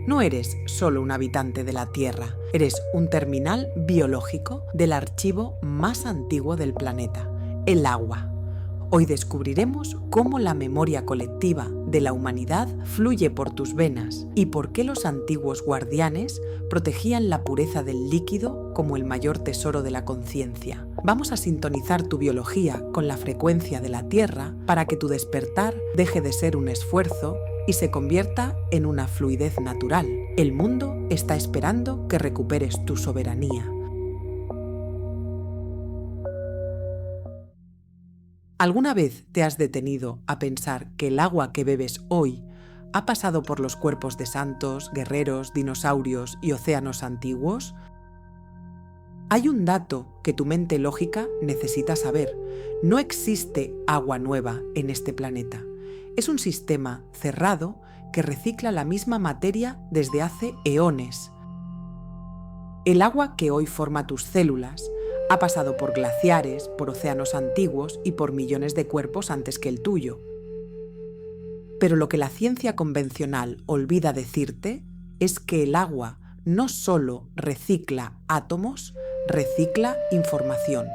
No eres solo un habitante de la Tierra, eres un terminal biológico del archivo más antiguo del planeta, el agua. Hoy descubriremos cómo la memoria colectiva de la humanidad fluye por tus venas y por qué los antiguos guardianes protegían la pureza del líquido como el mayor tesoro de la conciencia. Vamos a sintonizar tu biología con la frecuencia de la Tierra para que tu despertar deje de ser un esfuerzo y se convierta en una fluidez natural. El mundo está esperando que recuperes tu soberanía. ¿Alguna vez te has detenido a pensar que el agua que bebes hoy ha pasado por los cuerpos de santos, guerreros, dinosaurios y océanos antiguos? Hay un dato que tu mente lógica necesita saber. No existe agua nueva en este planeta. Es un sistema cerrado que recicla la misma materia desde hace eones. El agua que hoy forma tus células ha pasado por glaciares, por océanos antiguos y por millones de cuerpos antes que el tuyo. Pero lo que la ciencia convencional olvida decirte es que el agua no solo recicla átomos, recicla información.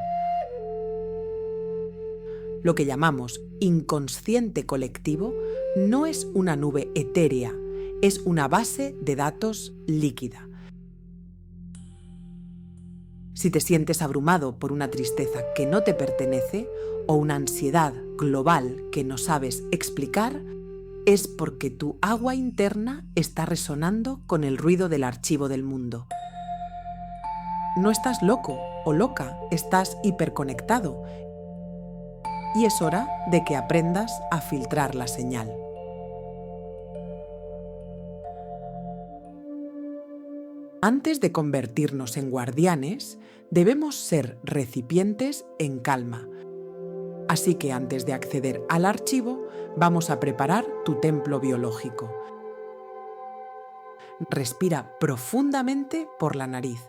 Lo que llamamos inconsciente colectivo no es una nube etérea, es una base de datos líquida. Si te sientes abrumado por una tristeza que no te pertenece o una ansiedad global que no sabes explicar, es porque tu agua interna está resonando con el ruido del archivo del mundo. No estás loco o loca, estás hiperconectado y es hora de que aprendas a filtrar la señal. Antes de convertirnos en guardianes, debemos ser recipientes en calma. Así que antes de acceder al archivo, vamos a preparar tu templo biológico. Respira profundamente por la nariz.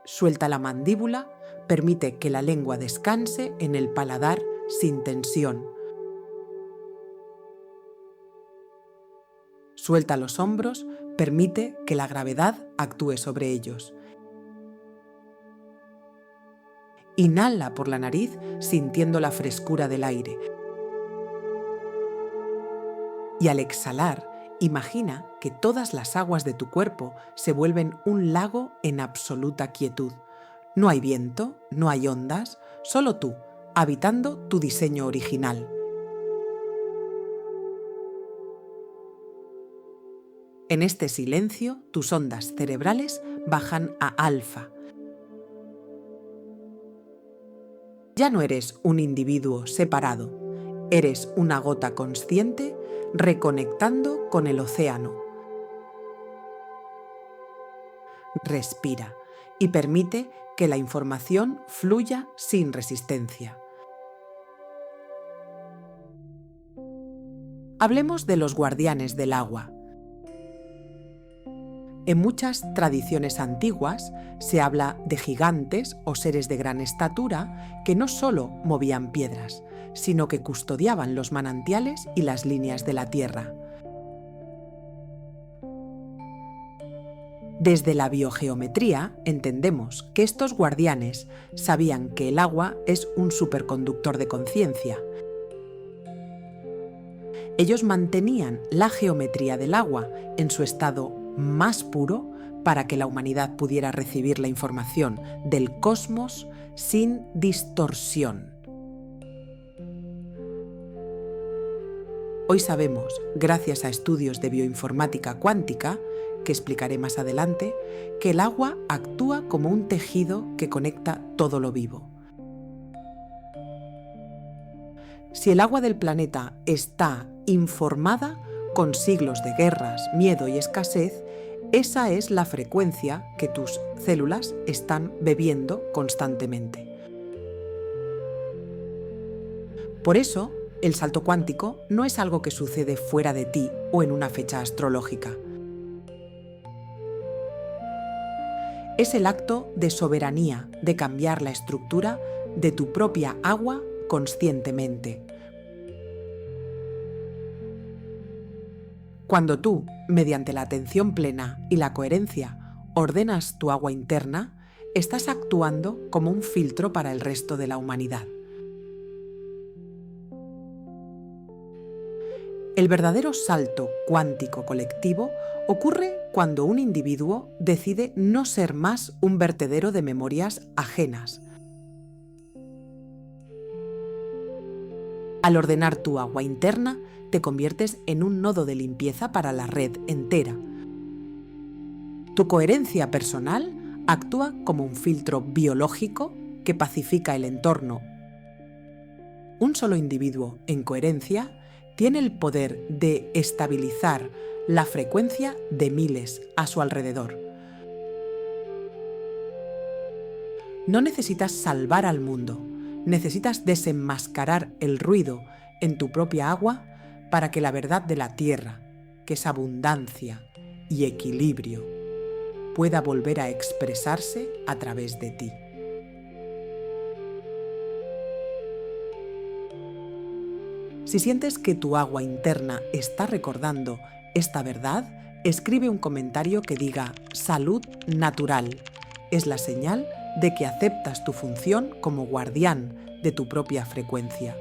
Suelta la mandíbula, permite que la lengua descanse en el paladar sin tensión. Suelta los hombros, permite que la gravedad actúe sobre ellos. Inhala por la nariz sintiendo la frescura del aire. Y al exhalar, imagina que todas las aguas de tu cuerpo se vuelven un lago en absoluta quietud. No hay viento, no hay ondas, solo tú, habitando tu diseño original. En este silencio, tus ondas cerebrales bajan a alfa. Ya no eres un individuo separado, eres una gota consciente reconectando con el océano. Respira y permite que la información fluya sin resistencia. Hablemos de los guardianes del agua. En muchas tradiciones antiguas se habla de gigantes o seres de gran estatura que no solo movían piedras, sino que custodiaban los manantiales y las líneas de la tierra. Desde la biogeometría entendemos que estos guardianes sabían que el agua es un superconductor de conciencia. Ellos mantenían la geometría del agua en su estado más puro para que la humanidad pudiera recibir la información del cosmos sin distorsión. Hoy sabemos, gracias a estudios de bioinformática cuántica, que explicaré más adelante, que el agua actúa como un tejido que conecta todo lo vivo. Si el agua del planeta está informada con siglos de guerras, miedo y escasez, esa es la frecuencia que tus células están bebiendo constantemente. Por eso, el salto cuántico no es algo que sucede fuera de ti o en una fecha astrológica. Es el acto de soberanía, de cambiar la estructura de tu propia agua conscientemente. Cuando tú, mediante la atención plena y la coherencia, ordenas tu agua interna, estás actuando como un filtro para el resto de la humanidad. El verdadero salto cuántico colectivo ocurre cuando un individuo decide no ser más un vertedero de memorias ajenas. Al ordenar tu agua interna, te conviertes en un nodo de limpieza para la red entera. Tu coherencia personal actúa como un filtro biológico que pacifica el entorno. Un solo individuo en coherencia tiene el poder de estabilizar la frecuencia de miles a su alrededor. No necesitas salvar al mundo, necesitas desenmascarar el ruido en tu propia agua para que la verdad de la tierra, que es abundancia y equilibrio, pueda volver a expresarse a través de ti. Si sientes que tu agua interna está recordando esta verdad, escribe un comentario que diga «Salud natural». Es la señal de que aceptas tu función como guardián de tu propia frecuencia.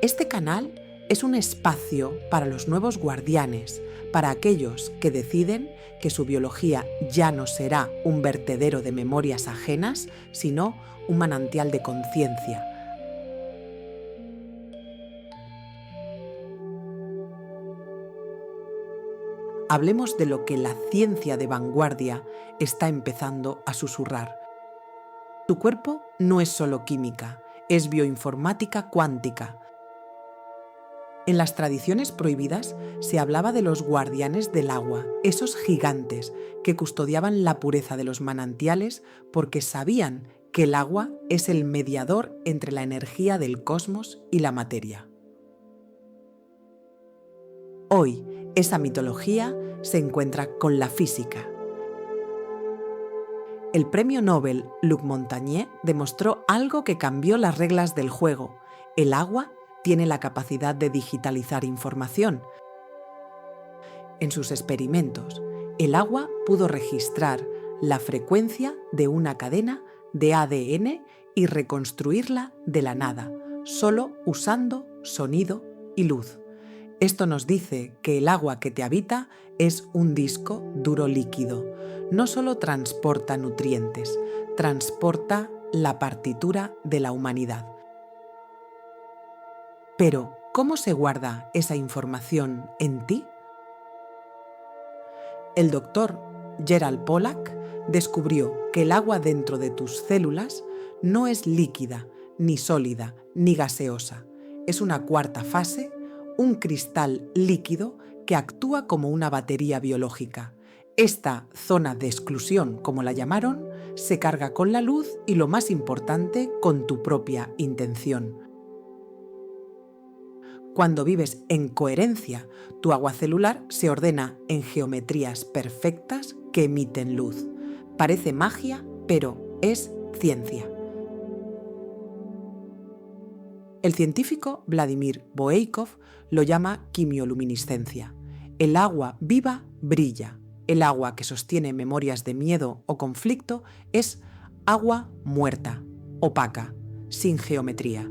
Este canal es un espacio para los nuevos guardianes, para aquellos que deciden que su biología ya no será un vertedero de memorias ajenas, sino un manantial de conciencia. Hablemos de lo que la ciencia de vanguardia está empezando a susurrar. Tu cuerpo no es solo química, es bioinformática cuántica. En las tradiciones prohibidas se hablaba de los guardianes del agua, esos gigantes que custodiaban la pureza de los manantiales porque sabían que el agua es el mediador entre la energía del cosmos y la materia. Hoy, esa mitología se encuentra con la física. El premio Nobel Luc Montagnier demostró algo que cambió las reglas del juego. El agua tiene la capacidad de digitalizar información. En sus experimentos, el agua pudo registrar la frecuencia de una cadena de ADN y reconstruirla de la nada, solo usando sonido y luz. Esto nos dice que el agua que te habita es un disco duro líquido. No solo transporta nutrientes, transporta la partitura de la humanidad. Pero, ¿cómo se guarda esa información en ti? El doctor Gerald Pollack descubrió que el agua dentro de tus células no es líquida, ni sólida, ni gaseosa. Es una cuarta fase, un cristal líquido que actúa como una batería biológica. Esta zona de exclusión, como la llamaron, se carga con la luz y, lo más importante, con tu propia intención. Cuando vives en coherencia, tu agua celular se ordena en geometrías perfectas que emiten luz. Parece magia, pero es ciencia. El científico Vladimir Boeikov lo llama quimioluminiscencia. El agua viva brilla. El agua que sostiene memorias de miedo o conflicto es agua muerta, opaca, sin geometría.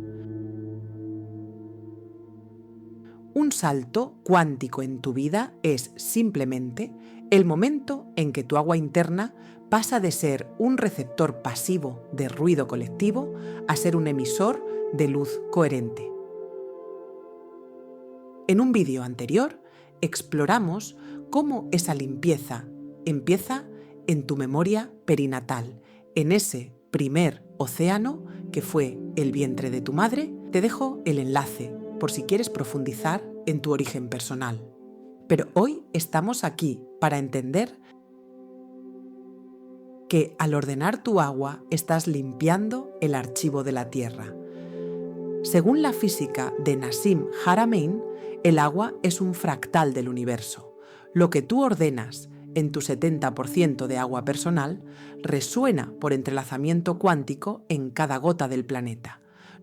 Un salto cuántico en tu vida es simplemente el momento en que tu agua interna pasa de ser un receptor pasivo de ruido colectivo a ser un emisor de luz coherente. En un vídeo anterior exploramos cómo esa limpieza empieza en tu memoria perinatal, en ese primer océano que fue el vientre de tu madre. Te dejo el enlace por si quieres profundizar en tu origen personal. Pero hoy estamos aquí para entender que al ordenar tu agua estás limpiando el archivo de la Tierra. Según la física de Nassim Haramein, el agua es un fractal del universo. Lo que tú ordenas en tu 70% de agua personal resuena por entrelazamiento cuántico en cada gota del planeta.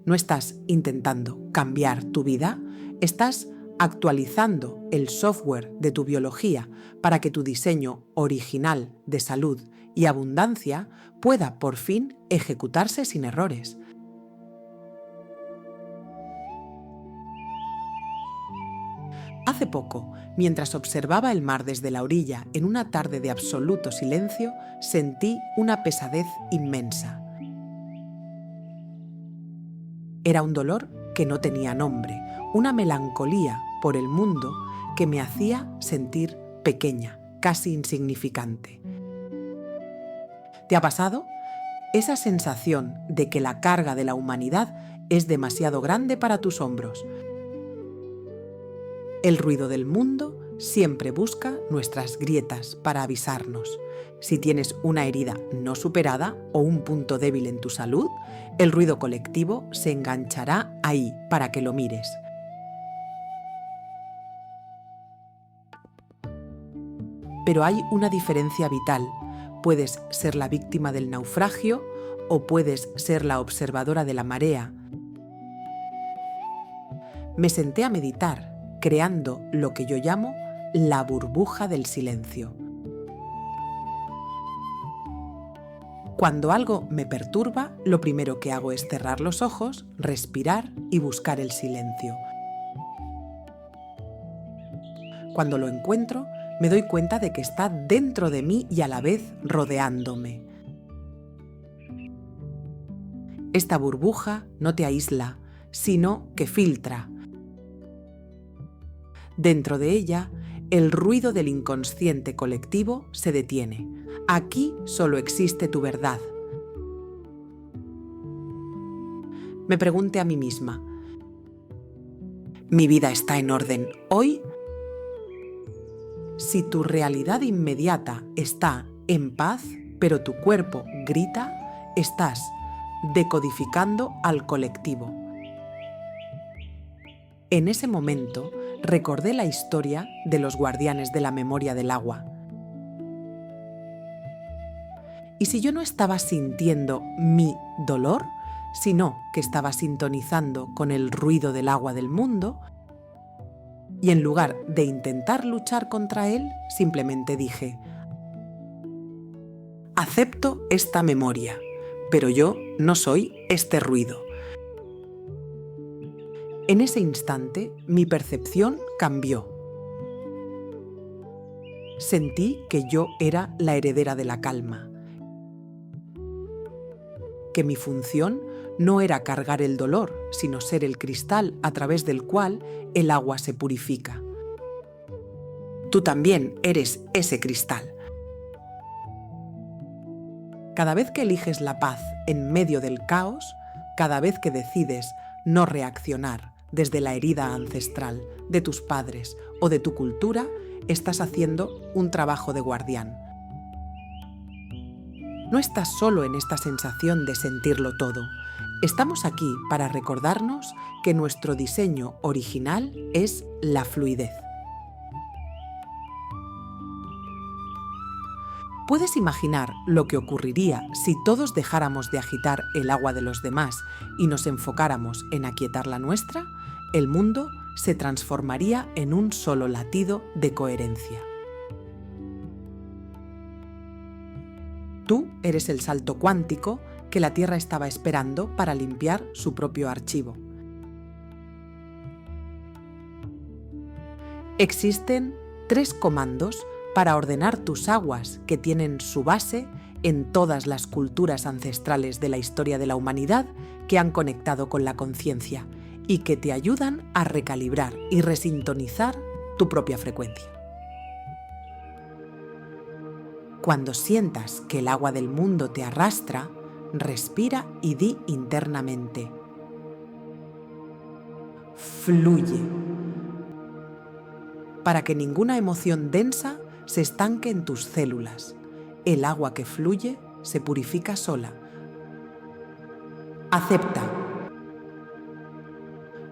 No estás intentando cambiar tu vida, estás actualizando el software de tu biología para que tu diseño original de salud y abundancia pueda por fin ejecutarse sin errores. Hace poco, mientras observaba el mar desde la orilla en una tarde de absoluto silencio, sentí una pesadez inmensa. Era un dolor que no tenía nombre, una melancolía por el mundo que me hacía sentir pequeña, casi insignificante. ¿Te ha pasado? Esa sensación de que la carga de la humanidad es demasiado grande para tus hombros. El ruido del mundo siempre busca nuestras grietas para avisarnos. Si tienes una herida no superada o un punto débil en tu salud, el ruido colectivo se enganchará ahí para que lo mires. Pero hay una diferencia vital. Puedes ser la víctima del naufragio o puedes ser la observadora de la marea. Me senté a meditar, creando lo que yo llamo la burbuja del silencio. Cuando algo me perturba, lo primero que hago es cerrar los ojos, respirar y buscar el silencio. Cuando lo encuentro, me doy cuenta de que está dentro de mí y a la vez rodeándome. Esta burbuja no te aísla, sino que filtra. Dentro de ella, el ruido del inconsciente colectivo se detiene. Aquí solo existe tu verdad. Me pregunté a mí misma, ¿mi vida está en orden hoy? Si tu realidad inmediata está en paz, pero tu cuerpo grita, estás decodificando al colectivo. En ese momento, recordé la historia de los guardianes de la memoria del agua. ¿Y si yo no estaba sintiendo mi dolor, sino que estaba sintonizando con el ruido del agua del mundo? Y en lugar de intentar luchar contra él, simplemente dije: acepto esta memoria, pero yo no soy este ruido. En ese instante, mi percepción cambió. Sentí que yo era la heredera de la calma, que mi función no era cargar el dolor, sino ser el cristal a través del cual el agua se purifica. Tú también eres ese cristal. Cada vez que eliges la paz en medio del caos, cada vez que decides no reaccionar desde la herida ancestral de tus padres o de tu cultura, estás haciendo un trabajo de guardián. No estás solo en esta sensación de sentirlo todo. Estamos aquí para recordarnos que nuestro diseño original es la fluidez. ¿Puedes imaginar lo que ocurriría si todos dejáramos de agitar el agua de los demás y nos enfocáramos en aquietar la nuestra? El mundo se transformaría en un solo latido de coherencia. Tú eres el salto cuántico que la Tierra estaba esperando para limpiar su propio archivo. Existen 3 comandos para ordenar tus aguas que tienen su base en todas las culturas ancestrales de la historia de la humanidad que han conectado con la conciencia y que te ayudan a recalibrar y resintonizar tu propia frecuencia. Cuando sientas que el agua del mundo te arrastra, respira y di internamente: fluye. Para que ninguna emoción densa se estanque en tus células. El agua que fluye se purifica sola. Acepta.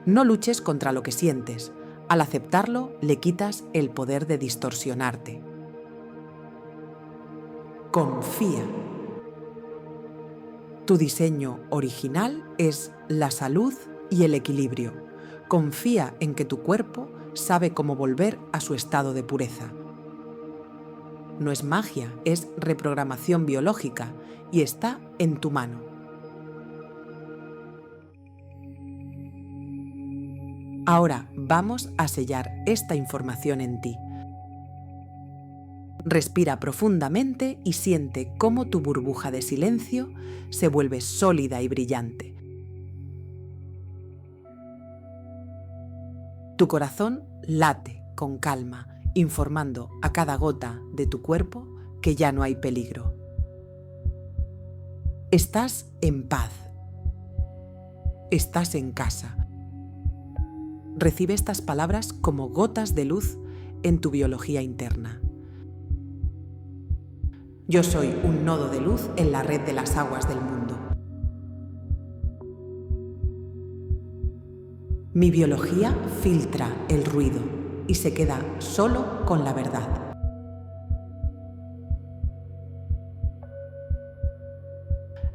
No luches contra lo que sientes. Al aceptarlo, le quitas el poder de distorsionarte. Confía. Tu diseño original es la salud y el equilibrio. Confía en que tu cuerpo sabe cómo volver a su estado de pureza. No es magia, es reprogramación biológica y está en tu mano. Ahora vamos a sellar esta información en ti. Respira profundamente y siente cómo tu burbuja de silencio se vuelve sólida y brillante. Tu corazón late con calma, informando a cada gota de tu cuerpo que ya no hay peligro. Estás en paz. Estás en casa. Recibe estas palabras como gotas de luz en tu biología interna. Yo soy un nodo de luz en la red de las aguas del mundo. Mi biología filtra el ruido y se queda solo con la verdad.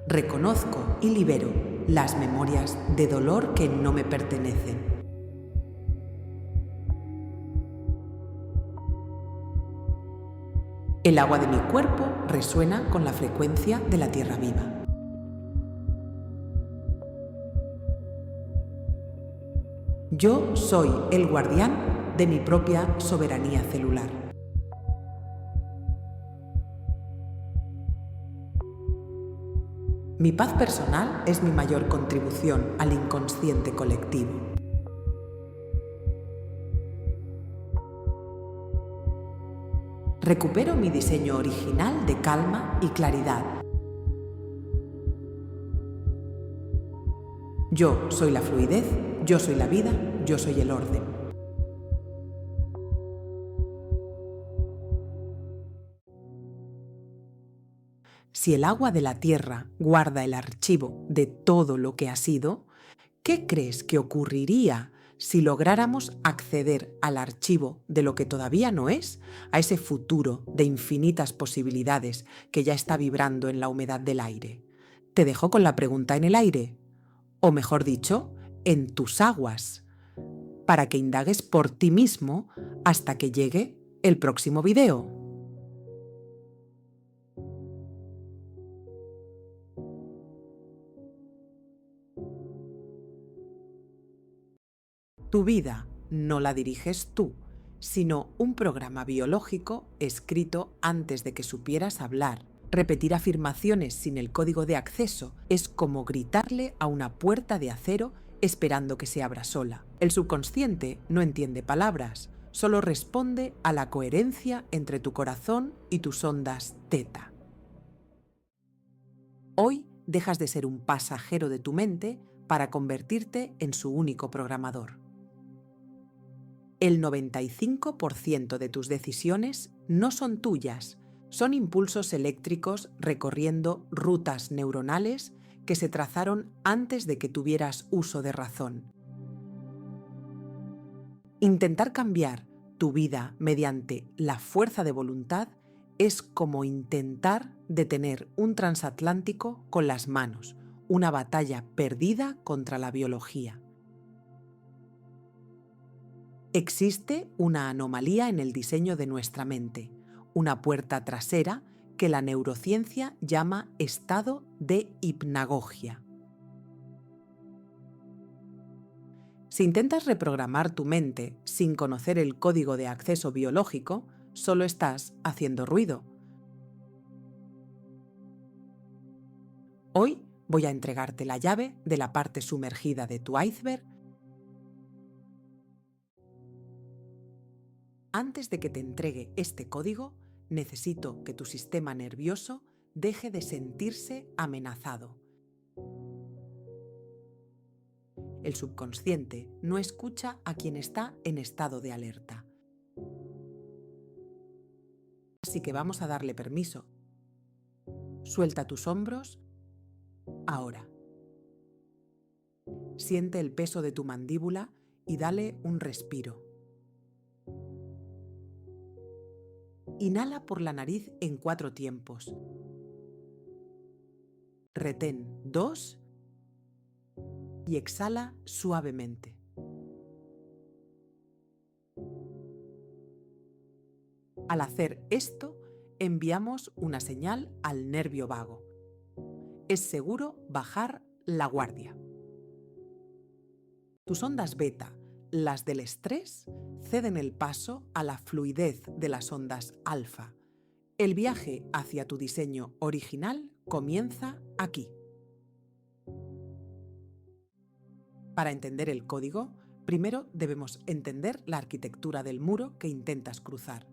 Reconozco y libero las memorias de dolor que no me pertenecen. El agua de mi cuerpo resuena con la frecuencia de la tierra viva. Yo soy el guardián de mi propia soberanía celular. Mi paz personal es mi mayor contribución al inconsciente colectivo. Recupero mi diseño original de calma y claridad. Yo soy la fluidez, yo soy la vida, yo soy el orden. Si el agua de la tierra guarda el archivo de todo lo que ha sido, ¿qué crees que ocurriría si lográramos acceder al archivo de lo que todavía no es, a ese futuro de infinitas posibilidades que ya está vibrando en la humedad del aire? Te dejo con la pregunta en el aire, o mejor dicho, en tus aguas, para que indagues por ti mismo hasta que llegue el próximo video. Tu vida no la diriges tú, sino un programa biológico escrito antes de que supieras hablar. Repetir afirmaciones sin el código de acceso es como gritarle a una puerta de acero esperando que se abra sola. El subconsciente no entiende palabras, solo responde a la coherencia entre tu corazón y tus ondas teta. Hoy dejas de ser un pasajero de tu mente para convertirte en su único programador. El 95% de tus decisiones no son tuyas, son impulsos eléctricos recorriendo rutas neuronales que se trazaron antes de que tuvieras uso de razón. Intentar cambiar tu vida mediante la fuerza de voluntad es como intentar detener un transatlántico con las manos, una batalla perdida contra la biología. Existe una anomalía en el diseño de nuestra mente, una puerta trasera que la neurociencia llama estado de hipnagogia. Si intentas reprogramar tu mente sin conocer el código de acceso biológico, solo estás haciendo ruido. Hoy voy a entregarte la llave de la parte sumergida de tu iceberg. Antes de que te entregue este código, necesito que tu sistema nervioso deje de sentirse amenazado. El subconsciente no escucha a quien está en estado de alerta. Así que vamos a darle permiso. Suelta tus hombros ahora. Siente el peso de tu mandíbula y dale un respiro. Inhala por la nariz en 4 tiempos. Retén 2 y exhala suavemente. Al hacer esto, enviamos una señal al nervio vago. Es seguro bajar la guardia. Tus ondas beta, las del estrés, ceden el paso a la fluidez de las ondas alfa. El viaje hacia tu diseño original comienza aquí. Para entender el código, primero debemos entender la arquitectura del muro que intentas cruzar.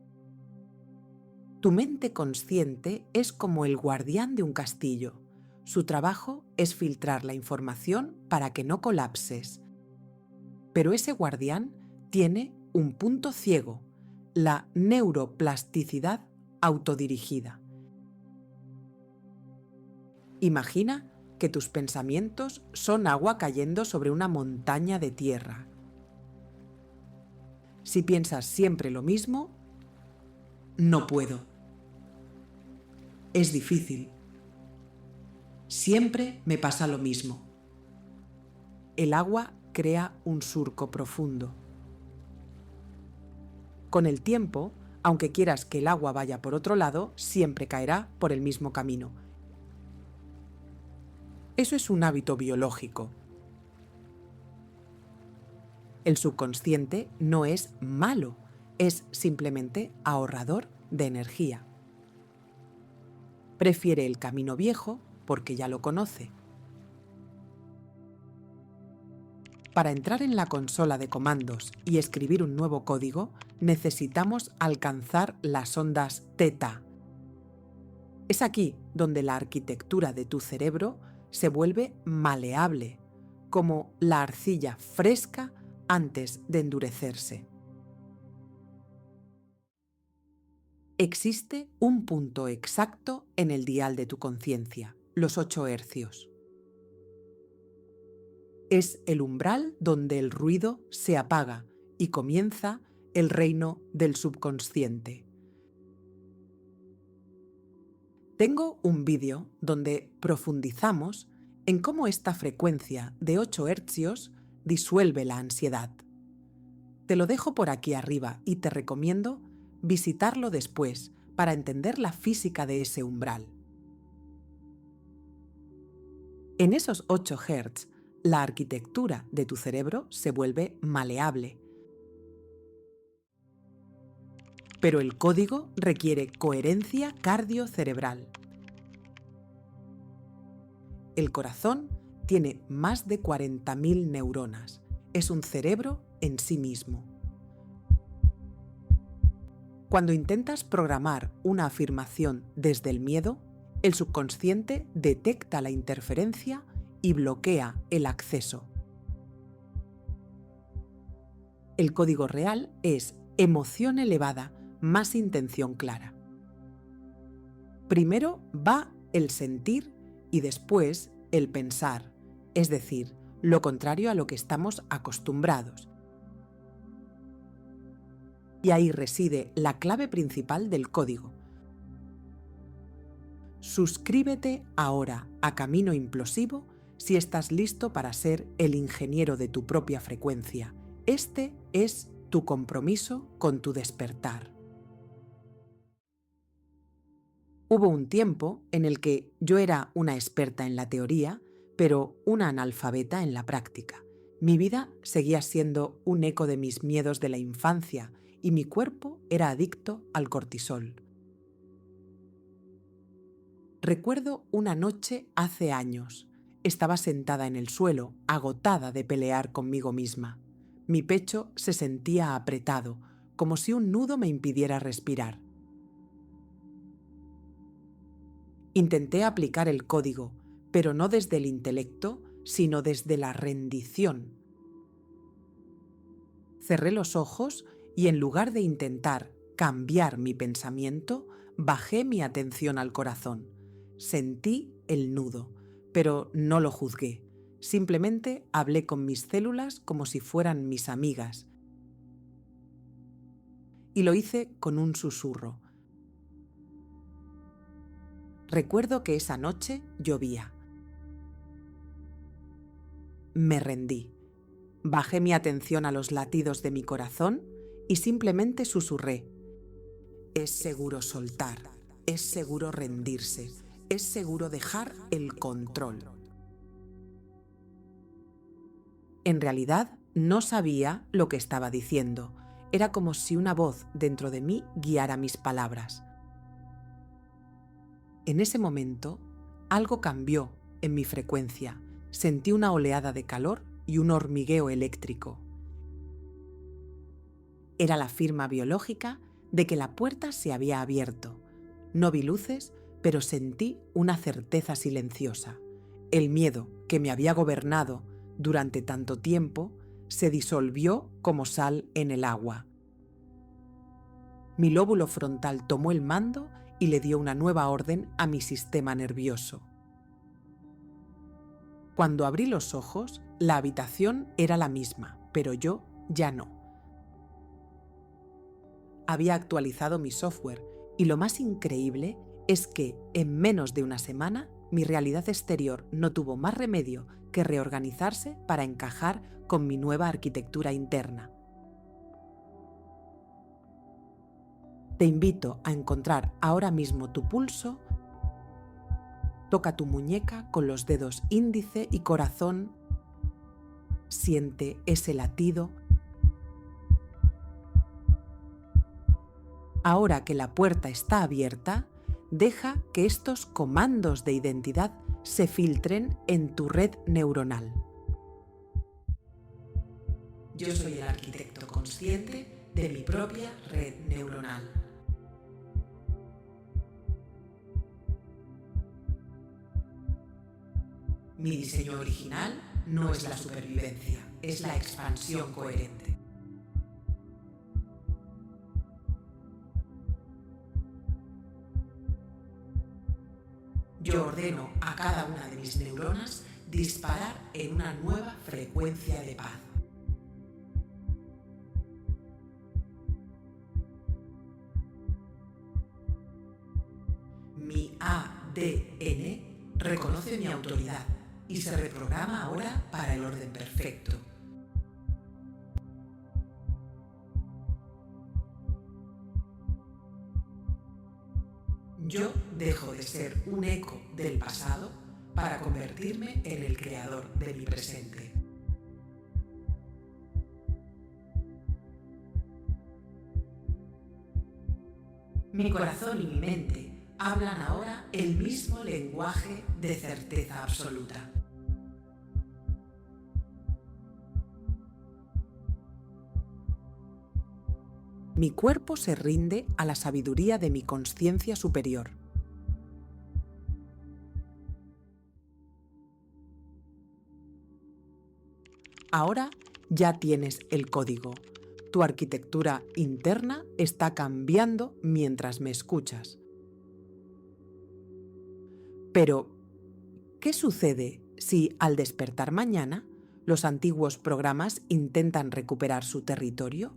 Tu mente consciente es como el guardián de un castillo. Su trabajo es filtrar la información para que no colapses. Pero ese guardián tiene un punto ciego, la neuroplasticidad autodirigida. Imagina que tus pensamientos son agua cayendo sobre una montaña de tierra. Si piensas siempre lo mismo, no puedo. Es difícil. Siempre me pasa lo mismo. El agua crea un surco profundo. Con el tiempo, aunque quieras que el agua vaya por otro lado, siempre caerá por el mismo camino. Eso es un hábito biológico. El subconsciente no es malo, es simplemente ahorrador de energía. Prefiere el camino viejo porque ya lo conoce. Para entrar en la consola de comandos y escribir un nuevo código, necesitamos alcanzar las ondas teta. Es aquí donde la arquitectura de tu cerebro se vuelve maleable, como la arcilla fresca antes de endurecerse. Existe un punto exacto en el dial de tu conciencia, los 8 hercios. Es el umbral donde el ruido se apaga y comienza el reino del subconsciente. Tengo un vídeo donde profundizamos en cómo esta frecuencia de 8 hercios disuelve la ansiedad. Te lo dejo por aquí arriba y te recomiendo visitarlo después para entender la física de ese umbral. En esos 8 Hz, la arquitectura de tu cerebro se vuelve maleable. Pero el código requiere coherencia cardiocerebral. El corazón tiene más de 40.000 neuronas. Es un cerebro en sí mismo. Cuando intentas programar una afirmación desde el miedo, el subconsciente detecta la interferencia y bloquea el acceso. El código real es emoción elevada más intención clara. Primero va el sentir y después el pensar, es decir, lo contrario a lo que estamos acostumbrados. Y ahí reside la clave principal del código. Suscríbete ahora a Camino Implosivo si estás listo para ser el ingeniero de tu propia frecuencia. Este es tu compromiso con tu despertar. Hubo un tiempo en el que yo era una experta en la teoría, pero una analfabeta en la práctica. Mi vida seguía siendo un eco de mis miedos de la infancia y mi cuerpo era adicto al cortisol. Recuerdo una noche hace años. Estaba sentada en el suelo, agotada de pelear conmigo misma. Mi pecho se sentía apretado, como si un nudo me impidiera respirar. Intenté aplicar el código, pero no desde el intelecto, sino desde la rendición. Cerré los ojos y en lugar de intentar cambiar mi pensamiento, bajé mi atención al corazón. Sentí el nudo, pero no lo juzgué. Simplemente hablé con mis células como si fueran mis amigas. Y lo hice con un susurro. Recuerdo que esa noche llovía. Me rendí. Bajé mi atención a los latidos de mi corazón y simplemente susurré: Es seguro soltar, es seguro rendirse, es seguro dejar el control. En realidad, no sabía lo que estaba diciendo. Era como si una voz dentro de mí guiara mis palabras. En ese momento, algo cambió en mi frecuencia. Sentí una oleada de calor y un hormigueo eléctrico. Era la firma biológica de que la puerta se había abierto. No vi luces, pero sentí una certeza silenciosa. El miedo que me había gobernado durante tanto tiempo se disolvió como sal en el agua. Mi lóbulo frontal tomó el mando y le dio una nueva orden a mi sistema nervioso. Cuando abrí los ojos, la habitación era la misma, pero yo ya no. Había actualizado mi software y lo más increíble es que en menos de una semana mi realidad exterior no tuvo más remedio que reorganizarse para encajar con mi nueva arquitectura interna. Te invito a encontrar ahora mismo tu pulso. Toca tu muñeca con los dedos índice y corazón. Siente ese latido. Ahora que la puerta está abierta, deja que estos comandos de identidad se filtren en tu red neuronal. Yo soy el arquitecto consciente de mi propia red neuronal. Mi diseño original no es la supervivencia, es la expansión coherente. Yo ordeno a cada una de mis neuronas disparar en una nueva frecuencia de paz. Mi ADN reconoce mi autoridad y se reprograma ahora para el orden perfecto. Yo dejo de ser un eco del pasado para convertirme en el creador de mi presente. Mi corazón y mi mente hablan ahora el mismo lenguaje de certeza absoluta. Mi cuerpo se rinde a la sabiduría de mi conciencia superior. Ahora ya tienes el código. Tu arquitectura interna está cambiando mientras me escuchas. Pero, ¿qué sucede si al despertar mañana los antiguos programas intentan recuperar su territorio?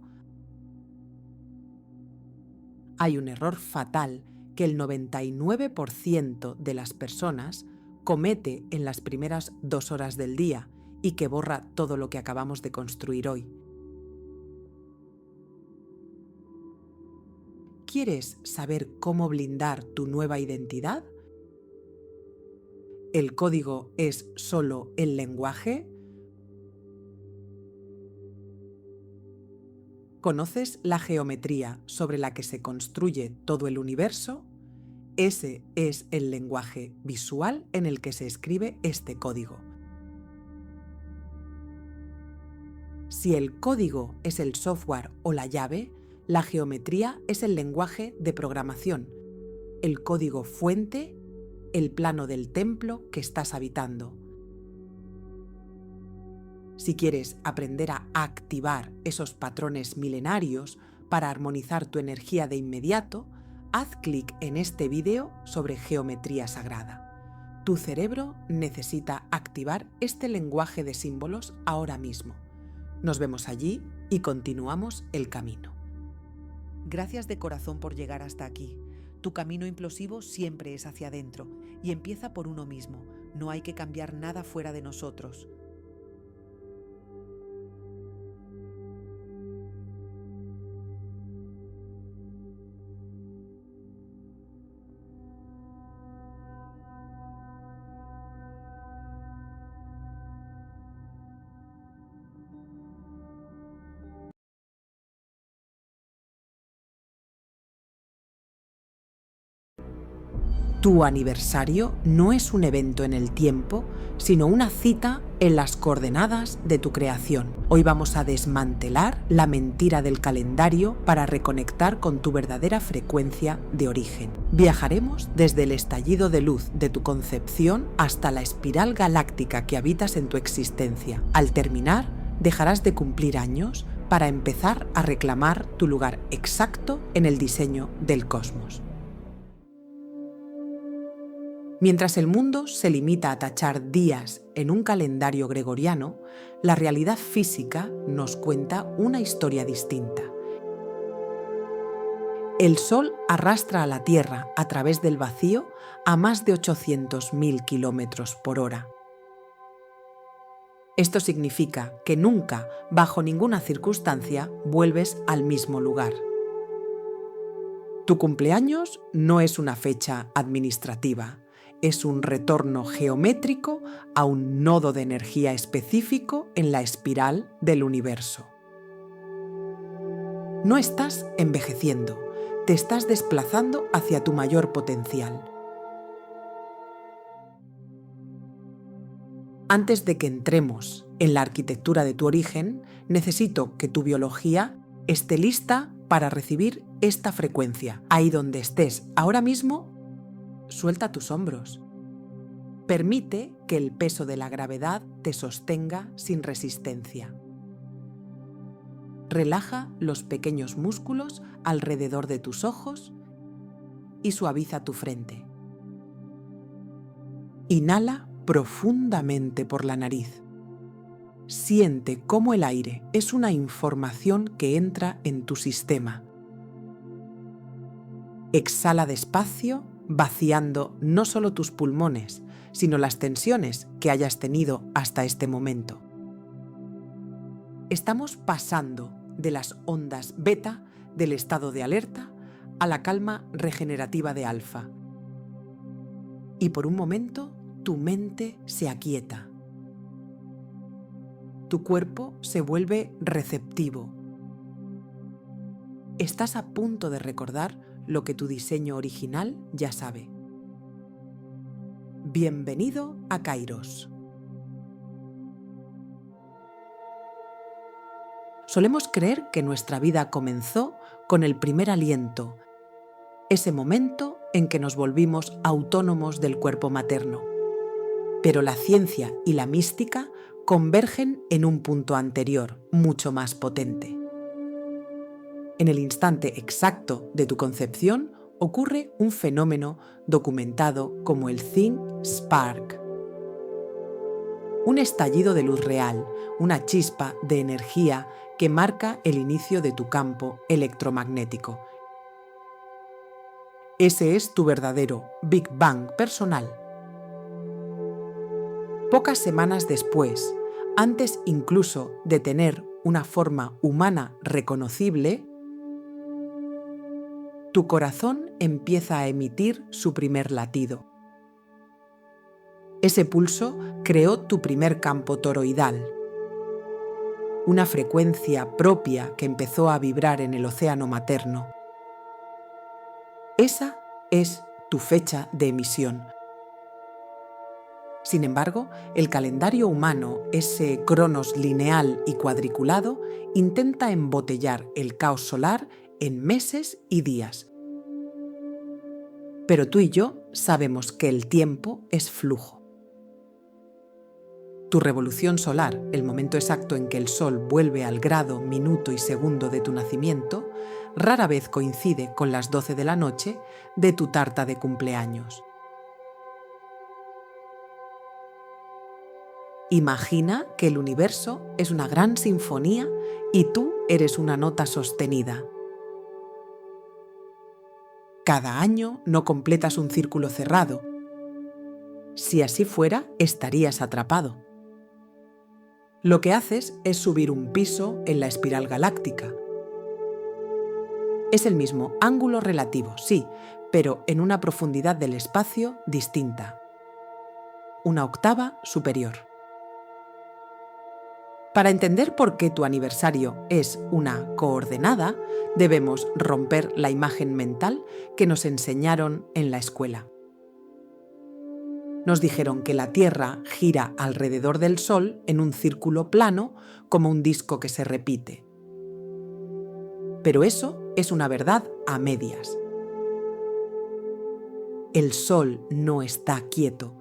Hay un error fatal que el 99% de las personas comete en las primeras 2 horas del día y que borra todo lo que acabamos de construir hoy. ¿Quieres saber cómo blindar tu nueva identidad? ¿El código es solo el lenguaje? ¿Conoces la geometría sobre la que se construye todo el universo? Ese es el lenguaje visual en el que se escribe este código. Si el código es el software o la llave, la geometría es el lenguaje de programación, el código fuente, el plano del templo que estás habitando. Si quieres aprender a activar esos patrones milenarios para armonizar tu energía de inmediato, haz clic en este vídeo sobre geometría sagrada. Tu cerebro necesita activar este lenguaje de símbolos ahora mismo. Nos vemos allí y continuamos el camino. Gracias de corazón por llegar hasta aquí. Tu camino implosivo siempre es hacia adentro y empieza por uno mismo. No hay que cambiar nada fuera de nosotros. Tu aniversario no es un evento en el tiempo, sino una cita en las coordenadas de tu creación. Hoy vamos a desmantelar la mentira del calendario para reconectar con tu verdadera frecuencia de origen. Viajaremos desde el estallido de luz de tu concepción hasta la espiral galáctica que habitas en tu existencia. Al terminar, dejarás de cumplir años para empezar a reclamar tu lugar exacto en el diseño del cosmos. Mientras el mundo se limita a tachar días en un calendario gregoriano, la realidad física nos cuenta una historia distinta. El Sol arrastra a la Tierra a través del vacío a más de 800.000 kilómetros por hora. Esto significa que nunca, bajo ninguna circunstancia, vuelves al mismo lugar. Tu cumpleaños no es una fecha administrativa. Es un retorno geométrico a un nodo de energía específico en la espiral del universo. No estás envejeciendo, te estás desplazando hacia tu mayor potencial. Antes de que entremos en la arquitectura de tu origen, necesito que tu biología esté lista para recibir esta frecuencia. Ahí donde estés ahora mismo, suelta tus hombros. Permite que el peso de la gravedad te sostenga sin resistencia. Relaja los pequeños músculos alrededor de tus ojos y suaviza tu frente. Inhala profundamente por la nariz. Siente cómo el aire es una información que entra en tu sistema. Exhala despacio, vaciando no solo tus pulmones, sino las tensiones que hayas tenido hasta este momento. Estamos pasando de las ondas beta del estado de alerta a la calma regenerativa de alfa. Y por un momento, tu mente se aquieta. Tu cuerpo se vuelve receptivo. Estás a punto de recordar lo que tu diseño original ya sabe. Bienvenido a Kairos. Solemos creer que nuestra vida comenzó con el primer aliento, ese momento en que nos volvimos autónomos del cuerpo materno. Pero la ciencia y la mística convergen en un punto anterior, mucho más potente. En el instante exacto de tu concepción ocurre un fenómeno documentado como el Think Spark. Un estallido de luz real, una chispa de energía que marca el inicio de tu campo electromagnético. Ese es tu verdadero Big Bang personal. Pocas semanas después, antes incluso de tener una forma humana reconocible, tu corazón empieza a emitir su primer latido. Ese pulso creó tu primer campo toroidal, una frecuencia propia que empezó a vibrar en el océano materno. Esa es tu fecha de emisión. Sin embargo, el calendario humano, ese cronos lineal y cuadriculado, intenta embotellar el caos solar en meses y días. Pero tú y yo sabemos que el tiempo es flujo. Tu revolución solar, el momento exacto en que el Sol vuelve al grado, minuto y segundo de tu nacimiento, rara vez coincide con las 12 de la noche de tu tarta de cumpleaños. Imagina que el universo es una gran sinfonía y tú eres una nota sostenida. Cada año no completas un círculo cerrado. Si así fuera, estarías atrapado. Lo que haces es subir un piso en la espiral galáctica. Es el mismo ángulo relativo, sí, pero en una profundidad del espacio distinta. Una octava superior. Para entender por qué tu aniversario es una coordenada, debemos romper la imagen mental que nos enseñaron en la escuela. Nos dijeron que la Tierra gira alrededor del Sol en un círculo plano como un disco que se repite. Pero eso es una verdad a medias. El Sol no está quieto.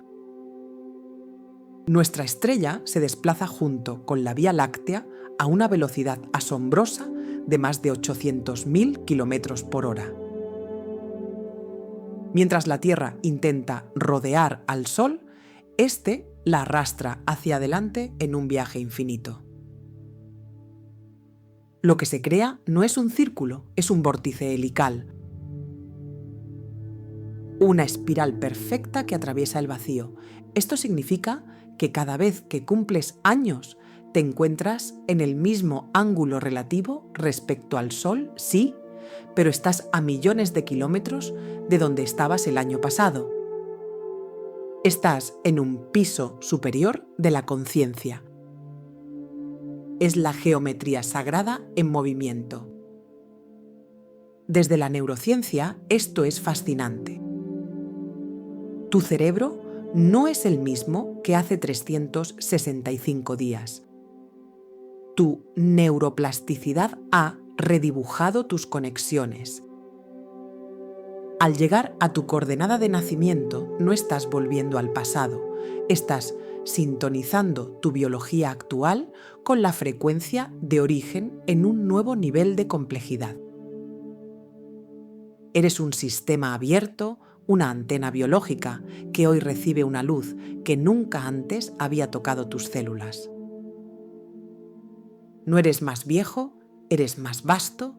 Nuestra estrella se desplaza junto con la Vía Láctea a una velocidad asombrosa de más de 800.000 kilómetros por hora. Mientras la Tierra intenta rodear al Sol, este la arrastra hacia adelante en un viaje infinito. Lo que se crea no es un círculo, es un vórtice helical. Una espiral perfecta que atraviesa el vacío. Esto significa que cada vez que cumples años te encuentras en el mismo ángulo relativo respecto al Sol, sí, pero estás a millones de kilómetros de donde estabas el año pasado. Estás en un piso superior de la conciencia. Es la geometría sagrada en movimiento. Desde la neurociencia, esto es fascinante. Tu cerebro no es el mismo que hace 365 días. Tu neuroplasticidad ha redibujado tus conexiones. Al llegar a tu coordenada de nacimiento, no estás volviendo al pasado, estás sintonizando tu biología actual con la frecuencia de origen en un nuevo nivel de complejidad. Eres un sistema abierto, una antena biológica que hoy recibe una luz que nunca antes había tocado tus células. No eres más viejo, eres más vasto,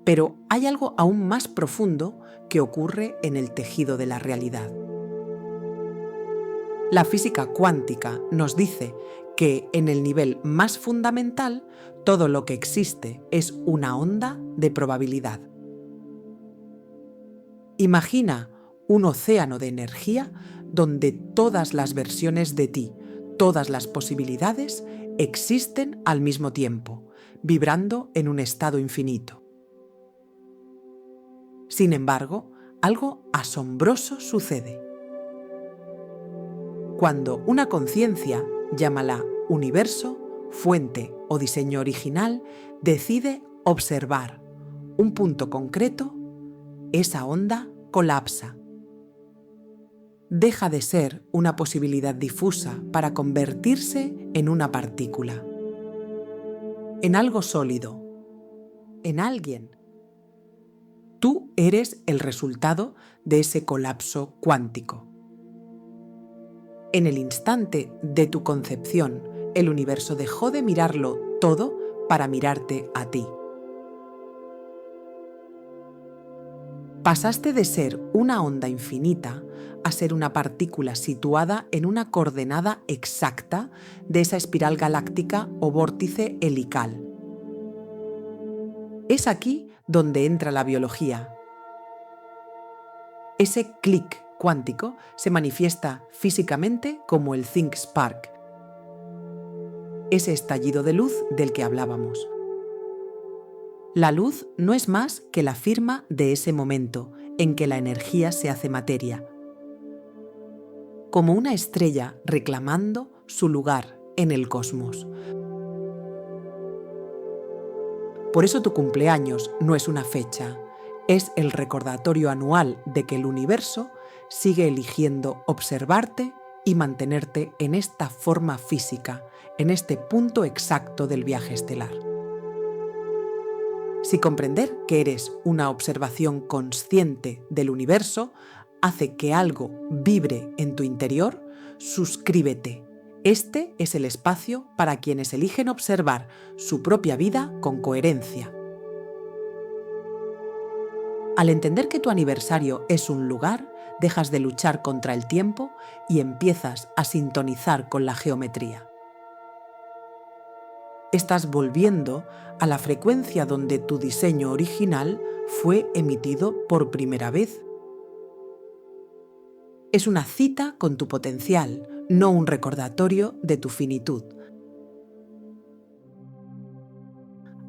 pero hay algo aún más profundo que ocurre en el tejido de la realidad. La física cuántica nos dice que en el nivel más fundamental, todo lo que existe es una onda de probabilidad. Imagina un océano de energía donde todas las versiones de ti, todas las posibilidades, existen al mismo tiempo, vibrando en un estado infinito. Sin embargo, algo asombroso sucede. Cuando una conciencia, llámala universo, fuente o diseño original, decide observar un punto concreto, esa onda colapsa. Deja de ser una posibilidad difusa para convertirse en una partícula, en algo sólido, en alguien. Tú eres el resultado de ese colapso cuántico. En el instante de tu concepción, el universo dejó de mirarlo todo para mirarte a ti. Pasaste de ser una onda infinita a ser una partícula situada en una coordenada exacta de esa espiral galáctica o vórtice helical. Es aquí donde entra la biología. Ese clic cuántico se manifiesta físicamente como el Think Spark, ese estallido de luz del que hablábamos. La luz no es más que la firma de ese momento en que la energía se hace materia, como una estrella reclamando su lugar en el cosmos. Por eso tu cumpleaños no es una fecha, es el recordatorio anual de que el universo sigue eligiendo observarte y mantenerte en esta forma física, en este punto exacto del viaje estelar. Si comprender que eres una observación consciente del universo hace que algo vibre en tu interior, suscríbete. Este es el espacio para quienes eligen observar su propia vida con coherencia. Al entender que tu aniversario es un lugar, dejas de luchar contra el tiempo y empiezas a sintonizar con la geometría. Estás volviendo a la frecuencia donde tu diseño original fue emitido por primera vez. Es una cita con tu potencial, no un recordatorio de tu finitud.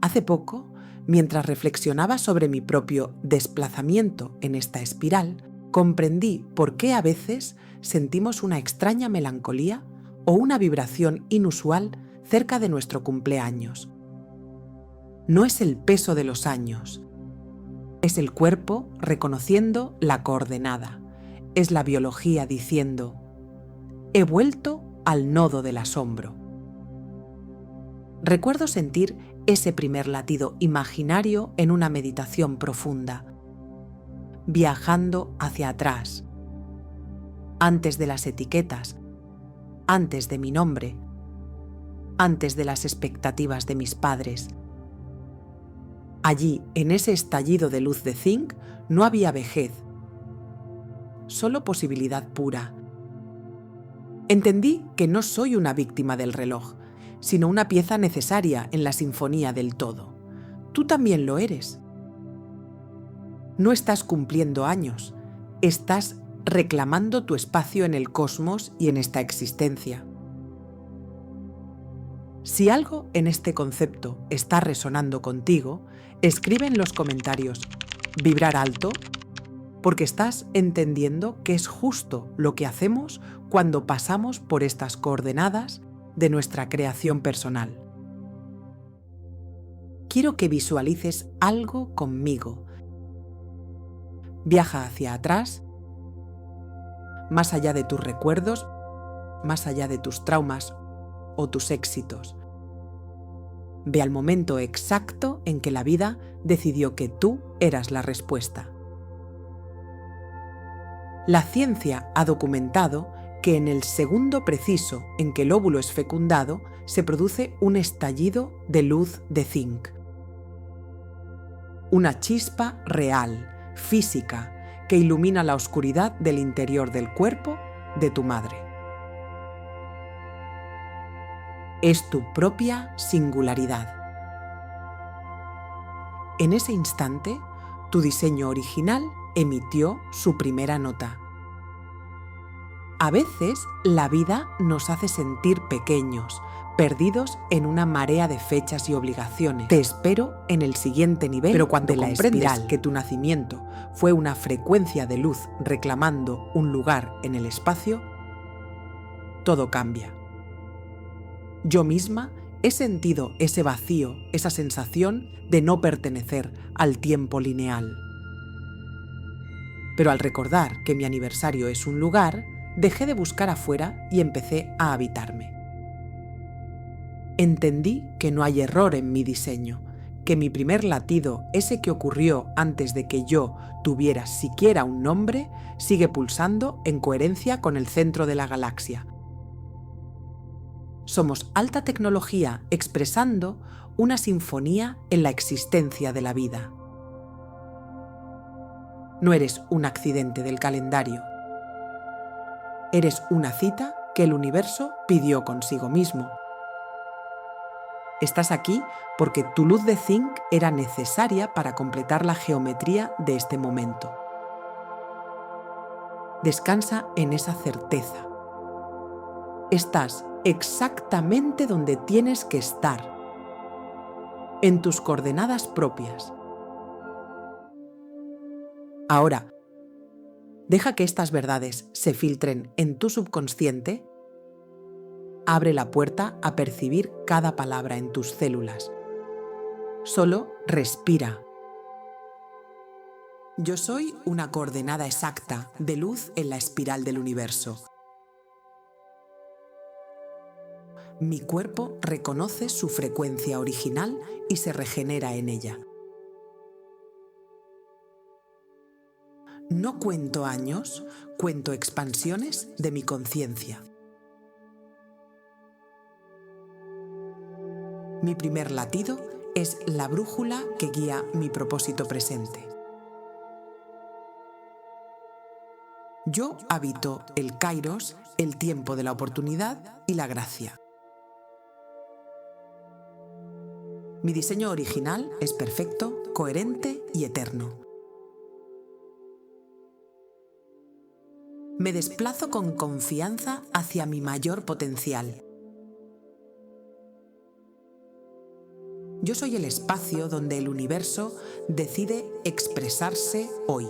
Hace poco, mientras reflexionaba sobre mi propio desplazamiento en esta espiral, comprendí por qué a veces sentimos una extraña melancolía o una vibración inusual cerca de nuestro cumpleaños. No es el peso de los años, es el cuerpo reconociendo la coordenada, es la biología diciendo: he vuelto al nodo del asombro. Recuerdo sentir ese primer latido imaginario en una meditación profunda, viajando hacia atrás, antes de las etiquetas, antes de mi nombre, antes de las expectativas de mis padres. Allí, en ese estallido de luz de zinc, no había vejez, solo posibilidad pura. Entendí que no soy una víctima del reloj, sino una pieza necesaria en la sinfonía del todo. Tú también lo eres. No estás cumpliendo años, estás reclamando tu espacio en el cosmos y en esta existencia. Si algo en este concepto está resonando contigo, escribe en los comentarios «vibrar alto», porque estás entendiendo que es justo lo que hacemos cuando pasamos por estas coordenadas de nuestra creación personal. Quiero que visualices algo conmigo. Viaja hacia atrás, más allá de tus recuerdos, más allá de tus traumas o tus éxitos. Ve al momento exacto en que la vida decidió que tú eras la respuesta. La ciencia ha documentado que en el segundo preciso en que el óvulo es fecundado, se produce un estallido de luz de zinc. Una chispa real, física, que ilumina la oscuridad del interior del cuerpo de tu madre. Es tu propia singularidad. En ese instante, tu diseño original emitió su primera nota. A veces, la vida nos hace sentir pequeños, perdidos en una marea de fechas y obligaciones. Te espero en el siguiente nivel, pero cuando comprendes que tu nacimiento fue una frecuencia de luz reclamando un lugar en el espacio, todo cambia. Yo misma he sentido ese vacío, esa sensación de no pertenecer al tiempo lineal. Pero al recordar que mi aniversario es un lugar, dejé de buscar afuera y empecé a habitarme. Entendí que no hay error en mi diseño, que mi primer latido, ese que ocurrió antes de que yo tuviera siquiera un nombre, sigue pulsando en coherencia con el centro de la galaxia. Somos alta tecnología expresando una sinfonía en la existencia de la vida. No eres un accidente del calendario. Eres una cita que el universo pidió consigo mismo. Estás aquí porque tu luz de zinc era necesaria para completar la geometría de este momento. Descansa en esa certeza. Estás exactamente donde tienes que estar, en tus coordenadas propias. Ahora, deja que estas verdades se filtren en tu subconsciente. Abre la puerta a percibir cada palabra en tus células. Solo respira. Yo soy una coordenada exacta de luz en la espiral del universo. Mi cuerpo reconoce su frecuencia original y se regenera en ella. No cuento años, cuento expansiones de mi conciencia. Mi primer latido es la brújula que guía mi propósito presente. Yo habito el Kairos, el tiempo de la oportunidad y la gracia. Mi diseño original es perfecto, coherente y eterno. Me desplazo con confianza hacia mi mayor potencial. Yo soy el espacio donde el universo decide expresarse hoy.